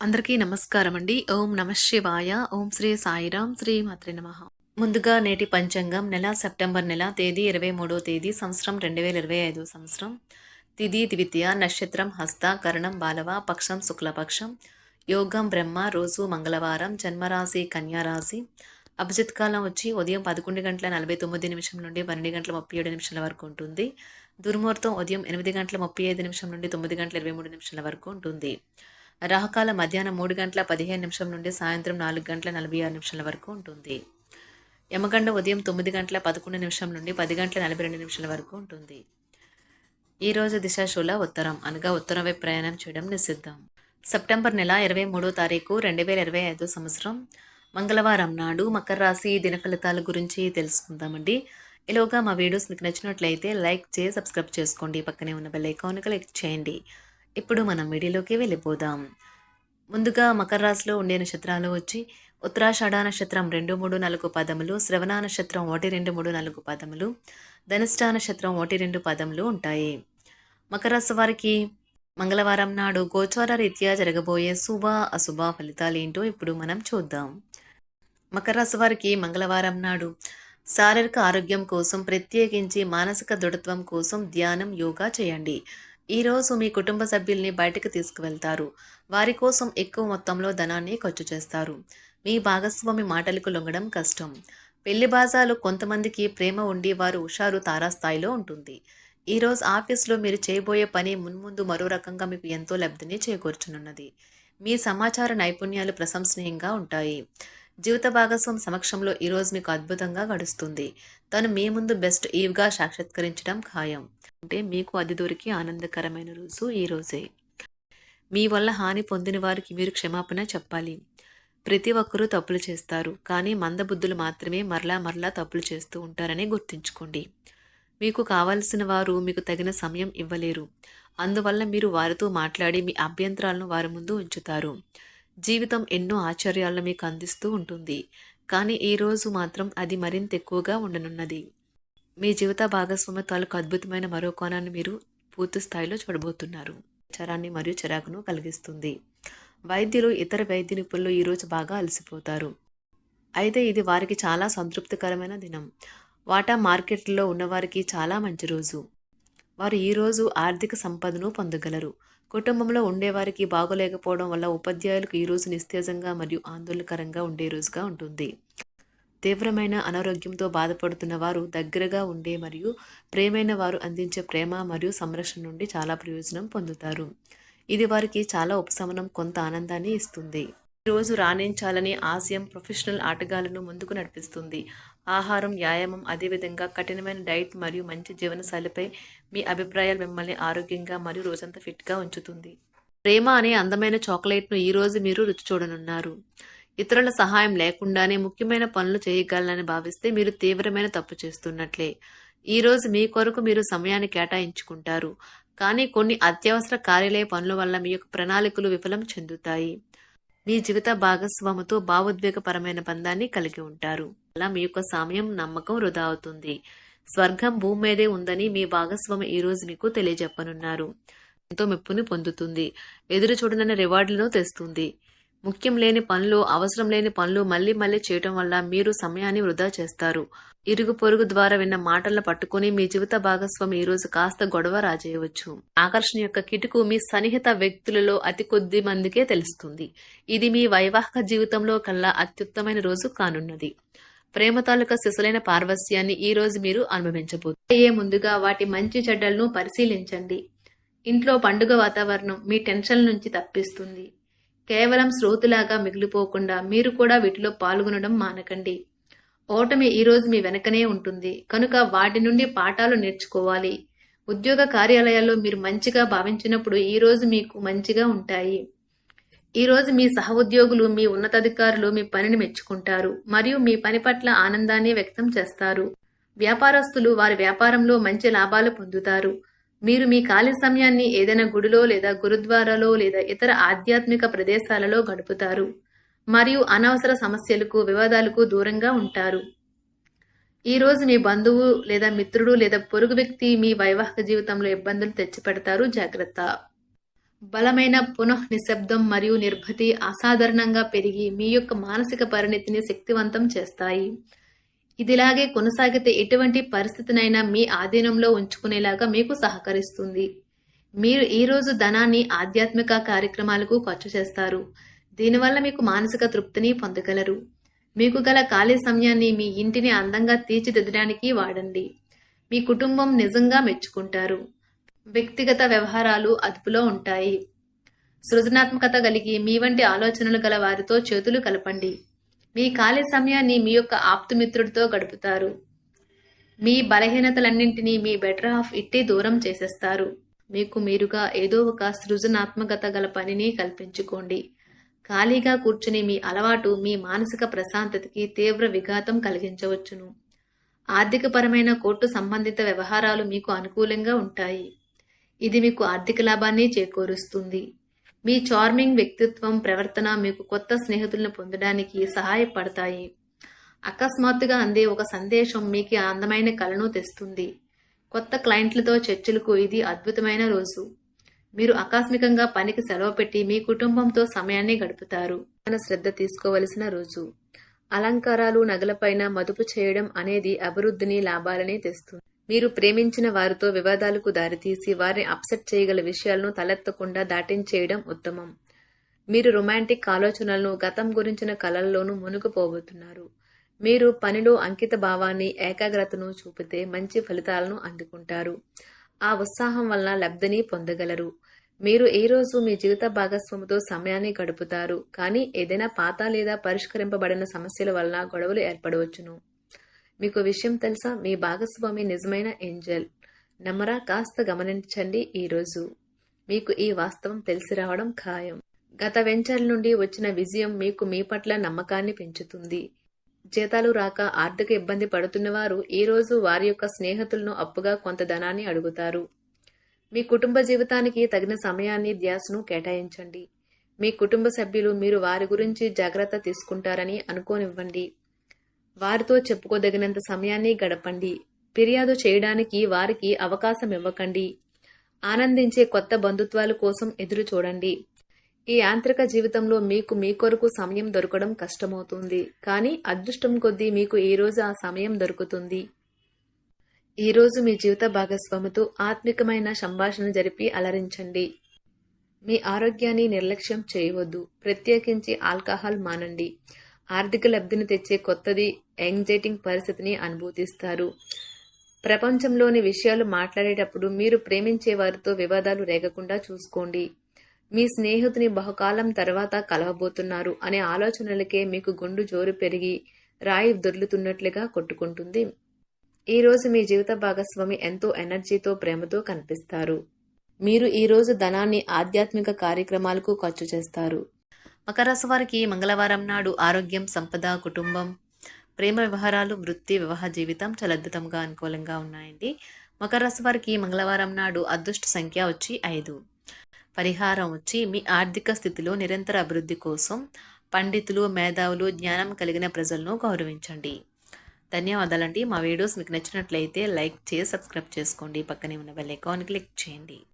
అందరికీ నమస్కారం అండి. ఓం నమః శివాయ. ఓం శ్రీ సాయిరాం. శ్రీ మాత్రే నమః. ముందుగా నేటి పంచాంగం నెల సెప్టెంబర్ నెల తేదీ 23వ తేదీ సంవత్సరం 2025 సంవత్సరం. తిథి ద్వితీయ, నక్షత్రం హస్త, కరణం బాలవ, పక్షం శుక్లపక్షం, యోగం బ్రహ్మ, రోజు మంగళవారం, జన్మరాశి కన్యారాశి. అభిజిత్ కాలం వచ్చి ఉదయం 11:49 నుండి 12:37 వరకు ఉంటుంది. దుర్ముహూర్తం ఉదయం 8:35 నుండి 9:23 వరకు ఉంటుంది. రాహుకాల మధ్యాహ్నం 3:15 నుండి సాయంత్రం 4:46 వరకు ఉంటుంది. యమగండ ఉదయం 9:11 నుండి 10:42 వరకు ఉంటుంది. ఈరోజు దిశాశూల ఉత్తరం అనగా ఉత్తరం వైపు ప్రయాణం చేయడం నిషిద్ధం. సెప్టెంబర్ నెల 23వ తారీఖు 2025 సంవత్సరం మంగళవారం నాడు మకర రాశి దిన ఫలితాల గురించి తెలుసుకుందామండి. ఈలోగా మా వీడియోస్ మీకు నచ్చినట్లయితే లైక్ చేసి సబ్స్క్రైబ్ చేసుకోండి. పక్కనే ఉన్న బెల్ ఐకాన్ క్లిక్ చేయండి. ఇప్పుడు మనం వీడియోలోకి వెళ్ళిపోదాం. ముందుగా మకర రాశిలో ఉండే నక్షత్రాలు వచ్చి ఉత్తరాషాఢ నక్షత్రం 2, 3, 4 పదములు, శ్రవణ నక్షత్రం 1, 2, 3, 4 పదములు, ధనిష్ట నక్షత్రం 1, 2 పదములు ఉంటాయి. మకర రాశి వారికి మంగళవారం నాడు గోచార రీత్యా జరగబోయే శుభ అశుభ ఫలితాలు ఏంటో ఇప్పుడు మనం చూద్దాం. మకర రాశి వారికి మంగళవారం నాడు శారీరక ఆరోగ్యం కోసం, ప్రత్యేకించి మానసిక దృఢత్వం కోసం ధ్యానం, యోగా చేయండి. ఈరోజు మీ కుటుంబ సభ్యుల్ని బయటకు తీసుకువెళ్తారు. వారి కోసం ఎక్కువ మొత్తంలో ధనాన్ని ఖర్చు చేస్తారు. మీ భాగస్వామి మాటలకు లొంగడం కష్టం. పెళ్లి బాజాలు కొంతమందికి ప్రేమ ఉండి వారు హుషారు తారాస్థాయిలో ఉంటుంది. ఈరోజు ఆఫీసులో మీరు చేయబోయే పని మున్ముందు మరో రకంగా మీకు ఎంతో లబ్ధిని చేకూర్చనున్నది. మీ సమాచార నైపుణ్యాలు ప్రశంసనీయంగా ఉంటాయి. జీవిత భాగస్వామి సమక్షంలో ఈరోజు మీకు అద్భుతంగా గడుస్తుంది. తను మీ ముందు బెస్ట్ ఈవ్గా సాక్షాత్కరించడం ఖాయం. అంటే మీకు అది దొరికి ఆనందకరమైన రోజు ఈరోజే. మీ వల్ల హాని పొందిన వారికి మీరు క్షమాపణ చెప్పాలి. ప్రతి ఒక్కరూ తప్పులు చేస్తారు, కానీ మందబుద్ధులు మాత్రమే మరలా తప్పులు చేస్తూ ఉంటారని గుర్తుంచుకోండి. మీకు కావలసిన వారు మీకు తగిన సమయం ఇవ్వలేరు. అందువల్ల మీరు వారితో మాట్లాడి మీ అభ్యంతరాలను వారి ముందు ఉంచుతారు. జీవితం ఎన్నో ఆశ్చర్యాలను మీకు అందిస్తూ ఉంటుంది, కానీ ఈరోజు మాత్రం అది మరింత ఎక్కువగా ఉండనున్నది. మీ జీవిత భాగస్వామి తాలూకు అద్భుతమైన మరో కోణాన్ని మీరు పూర్తి స్థాయిలో చూడబోతున్నారు. చరాన్ని మరియు చిరాకును కలిగిస్తుంది. వైద్యులు, ఇతర వైద్య నిపుణులు ఈరోజు బాగా అలసిపోతారు. అయితే ఇది వారికి చాలా సంతృప్తికరమైన దినం. వాటా మార్కెట్లో ఉన్నవారికి చాలా మంచి రోజు. వారు ఈరోజు ఆర్థిక సంపదను పొందగలరు. కుటుంబంలో ఉండేవారికి బాగోలేకపోవడం వల్ల ఉపాధ్యాయులకు ఈరోజు నిస్తేజంగా మరియు ఆందోళనకరంగా ఉండే రోజుగా ఉంటుంది. తీవ్రమైన అనారోగ్యంతో బాధపడుతున్న వారు దగ్గరగా ఉండే మరియు ప్రేమైన వారు అందించే ప్రేమ మరియు సంరక్షణ నుండి చాలా ప్రయోజనం పొందుతారు. ఇది వారికి చాలా ఉపశమనం, కొంత ఆనందాన్ని ఇస్తుంది. ఈరోజు రాణించాలని ఆశయం ప్రొఫెషనల్ ఆటగాళ్లను ముందుకు నడిపిస్తుంది. ఆహారం, వ్యాయామం, అదేవిధంగా కఠినమైన డైట్ మరియు మంచి జీవనశైలిపై మీ అభిప్రాయాలు మిమ్మల్ని ఆరోగ్యంగా మరియు రోజంతా ఫిట్గా ఉంచుతుంది. ప్రేమ అనే అందమైన చాక్లెట్ను ఈరోజు మీరు రుచి చూడనున్నారు. ఇతరుల సహాయం లేకుండానే ముఖ్యమైన పనులు చేయగలనని భావిస్తే మీరు తీవ్రమైన తప్పు చేస్తున్నట్లే. ఈరోజు మీ కొరకు మీరు సమయాన్ని కేటాయించుకుంటారు, కానీ కొన్ని అత్యవసర కార్యాలయ పనుల వల్ల మీ యొక్క ప్రణాళికలు విఫలం చెందుతాయి. మీ జీవిత భాగస్వామితో భావోద్వేగపరమైన బంధాన్ని కలిగి ఉంటారు. అలా మీ యొక్క సమయం, నమ్మకం వృధా అవుతుంది. స్వర్గం భూమి మీదే ఉందని మీ భాగస్వామి ఈరోజు మీకు తెలియజెప్పనున్నారు. ఎంతో మెప్పుని పొందుతుంది. ఎదురు చూడనన్న రివార్డులను తెస్తుంది. ముఖ్యం లేని పనులు, అవసరం లేని పనులు మళ్ళీ చేయటం వల్ల మీరు సమయాన్ని వృధా చేస్తారు. ఇరుగు పొరుగు ద్వారా విన్న మాటలను పట్టుకుని మీ జీవిత భాగస్వామి ఈరోజు కాస్త గొడవ రాజేయవచ్చు. ఆకర్షణ యొక్క కిటుకు మీ సన్నిహిత వ్యక్తులలో అతి కొద్ది మందికే తెలుస్తుంది. ఇది మీ వైవాహిక జీవితంలో కల్లా అత్యుత్తమైన రోజు కానున్నది. ప్రేమ తాలూకా సిసలైన పార్వస్యాన్ని ఈ రోజు మీరు అనుభవించబోతున్నారు. ముందుగా వాటి మంచి చెడ్డలను పరిశీలించండి. ఇంట్లో పండుగ వాతావరణం మీ టెన్షన్ నుంచి తప్పిస్తుంది. కేవలం శ్రోతులాగా మిగిలిపోకుండా మీరు కూడా వీటిలో పాల్గొనడం మానకండి. ఓటమి ఈరోజు మీ వెనకనే ఉంటుంది, కనుక వాటి నుండి పాఠాలు నేర్చుకోవాలి. ఉద్యోగ కార్యాలయాల్లో మీరు మంచిగా భావించినప్పుడు ఈరోజు మీకు మంచిగా ఉంటాయి. ఈరోజు మీ సహోద్యోగులు, మీ ఉన్నతాధికారులు మీ పనిని మెచ్చుకుంటారు మరియు మీ పని పట్ల ఆనందాన్ని వ్యక్తం చేస్తారు. వ్యాపారస్తులు వారి వ్యాపారంలో మంచి లాభాలు పొందుతారు. మీరు మీ ఖాళీ సమయాన్ని ఏదైనా గుడిలో లేదా గురుద్వారాలో లేదా ఇతర ఆధ్యాత్మిక ప్రదేశాలలో గడుపుతారు మరియు అనవసర సమస్యలకు, వివాదాలకు దూరంగా ఉంటారు. ఈరోజు మీ బంధువు లేదా మిత్రుడు లేదా పొరుగు వ్యక్తి మీ వైవాహిక జీవితంలో ఇబ్బందులు తెచ్చిపెడతారు. జాగ్రత్త. బలమైన పునః నిశ్శబ్దం మరియు నిర్భతి అసాధారణంగా పెరిగి మీ యొక్క మానసిక పరిణతిని శక్తివంతం చేస్తాయి. ఇదిలాగే కొనసాగితే ఎటువంటి పరిస్థితినైనా మీ ఆధీనంలో ఉంచుకునేలాగా మీకు సహకరిస్తుంది. మీరు ఈరోజు ధనాన్ని ఆధ్యాత్మిక కార్యక్రమాలకు ఖర్చు చేస్తారు. దీనివల్ల మీకు మానసిక తృప్తిని పొందగలరు. మీకు గల ఖాళీ సమయాన్ని మీ ఇంటిని అందంగా తీర్చిదిద్దడానికి వాడండి. మీ కుటుంబం నిజంగా మెచ్చుకుంటారు. వ్యక్తిగత వ్యవహారాలు అదుపులో ఉంటాయి. సృజనాత్మకత కలిగి మీ వంటి ఆలోచనలు గల వారితో చేతులు కలపండి. మీ ఖాళీ సమయాన్ని మీ యొక్క ఆప్తుమిత్రుడితో గడుపుతారు. మీ బలహీనతలన్నింటినీ మీ బెటర్ హాఫ్ ఇట్టే దూరం చేసేస్తారు. మీకు మీరుగా ఏదో ఒక సృజనాత్మకత గల పనిని కల్పించుకోండి. ఖాళీగా కూర్చుని మీ అలవాటు మీ మానసిక ప్రశాంతతకి తీవ్ర విఘాతం కలిగించవచ్చును. ఆర్థికపరమైన కోర్టు సంబంధిత వ్యవహారాలు మీకు అనుకూలంగా ఉంటాయి. ఇది మీకు ఆర్థిక లాభాన్ని చేకూరుస్తుంది. మీ చార్మింగ్ వ్యక్తిత్వం, ప్రవర్తన మీకు కొత్త స్నేహితులను పొందడానికి సహాయపడతాయి. అకస్మాత్తుగా అందే ఒక సందేశం మీకు అందమైన కలను తెస్తుంది. కొత్త క్లయింట్లతో చర్చలకు ఇది అద్భుతమైన రోజు. మీరు ఆకస్మికంగా పనికి సెలవు పెట్టి మీ కుటుంబంతో సమయాన్ని గడుపుతారు. శ్రద్ధ తీసుకోవలసిన రోజు. అలంకారాలు, నగలపైన మదుపు చేయడం అనేది అభివృద్ధిని, లాభాలని తెస్తుంది. మీరు ప్రేమించిన వారితో వివాదాలకు దారితీసి వారిని అప్సెట్ చేయగల విషయాలను తలెత్తకుండా దాటించేయడం ఉత్తమం. మీరు రొమాంటిక్ ఆలోచనలను, గతం గురించిన కలల్లోనూ మునిగిపోబోతున్నారు. మీరు పనిలో అంకిత భావాన్ని, ఏకాగ్రతను చూపితే మంచి ఫలితాలను అందుకుంటారు. ఆ ఉత్సాహం వలన లబ్ధిని పొందగలరు. మీరు ఈ రోజు మీ జీవిత భాగస్వామితో సమయాన్ని గడుపుతారు. కానీ ఏదైనా పాత లేదా పరిష్కరింపబడిన సమస్యల వలన గొడవలు ఏర్పడవచ్చును. మీకు విషయం తెలుసా? మీ భాగస్వామి నిజమైన ఏంజల్. నమ్మరా? కాస్త గమనించండి. ఈరోజు మీకు ఈ వాస్తవం తెలిసి రావడం ఖాయం. గత వెంచర్ల నుండి వచ్చిన విజయం మీకు మీ పట్ల నమ్మకాన్ని పెంచుతుంది. జీతాలు రాక ఆర్థిక ఇబ్బంది పడుతున్నవారు ఈరోజు వారి యొక్క స్నేహితులను అప్పుగా కొంత ధనాన్ని అడుగుతారు. మీ కుటుంబ జీవితానికి తగిన సమయాన్ని, ధ్యాసను కేటాయించండి. మీ కుటుంబ సభ్యులు మీరు వారి గురించి జాగ్రత్త తీసుకుంటారని అనుకోనివ్వండి. వారితో చెప్పుకోదగినంత సమయాన్ని గడపండి. ఫిర్యాదు చేయడానికి వారికి అవకాశం ఇవ్వకండి. ఆనందించే కొత్త బంధుత్వాల కోసం ఎదురు చూడండి. ఈ యాంత్రిక జీవితంలో మీకు మీ కొరకు సమయం దొరకడం కష్టమవుతుంది. కానీ అదృష్టం కొద్దీ మీకు ఈరోజు ఆ సమయం దొరుకుతుంది. ఈరోజు మీ జీవిత భాగస్వామితో ఆత్మికమైన సంభాషణ జరిపి అలరించండి. మీ ఆరోగ్యాన్ని నిర్లక్ష్యం చేయవద్దు. ప్రత్యేకించి ఆల్కహాల్ మానండి. ఆర్థిక లబ్ధిని తెచ్చే కొత్తది, యాంగ్జైటింగ్ పరిస్థితిని అనుభూతిస్తారు. ప్రపంచంలోని విషయాలు మాట్లాడేటప్పుడు మీరు ప్రేమించే వారితో వివాదాలు రేగకుండా చూసుకోండి. మీ స్నేహితుని బహుకాలం తర్వాత కలవబోతున్నారు అనే ఆలోచనలకే మీకు గుండు జోరు పెరిగి రాయి దొర్లుతున్నట్లుగా కొట్టుకుంటుంది. ఈరోజు మీ జీవిత భాగస్వామి ఎంతో ఎనర్జీతో, ప్రేమతో కనిపిస్తారు. మీరు ఈరోజు ధనాన్ని ఆధ్యాత్మిక కార్యక్రమాలకు ఖర్చు చేస్తారు. మకర రాశి వారికి మంగళవారం నాడు ఆరోగ్యం, సంపద, కుటుంబం, ప్రేమ వ్యవహారాలు, వృత్తి, వివాహ జీవితం చాలా అద్భుతంగా అనుకూలంగా ఉన్నాయండి. మకర రాశి వారికి మంగళవారం నాడు అదృష్ట సంఖ్య వచ్చి 5. పరిహారం వచ్చి మీ ఆర్థిక స్థితిలో నిరంతర అభివృద్ధి కోసం పండితులు, మేధావులు, జ్ఞానం కలిగిన ప్రజలను గౌరవించండి. ధన్యవాదాలండి. మా వీడియోస్ మీకు నచ్చినట్లయితే లైక్ చేసి సబ్స్క్రైబ్ చేసుకోండి. పక్కనే ఉన్న బెల్ ఐకాన్ క్లిక్ చేయండి.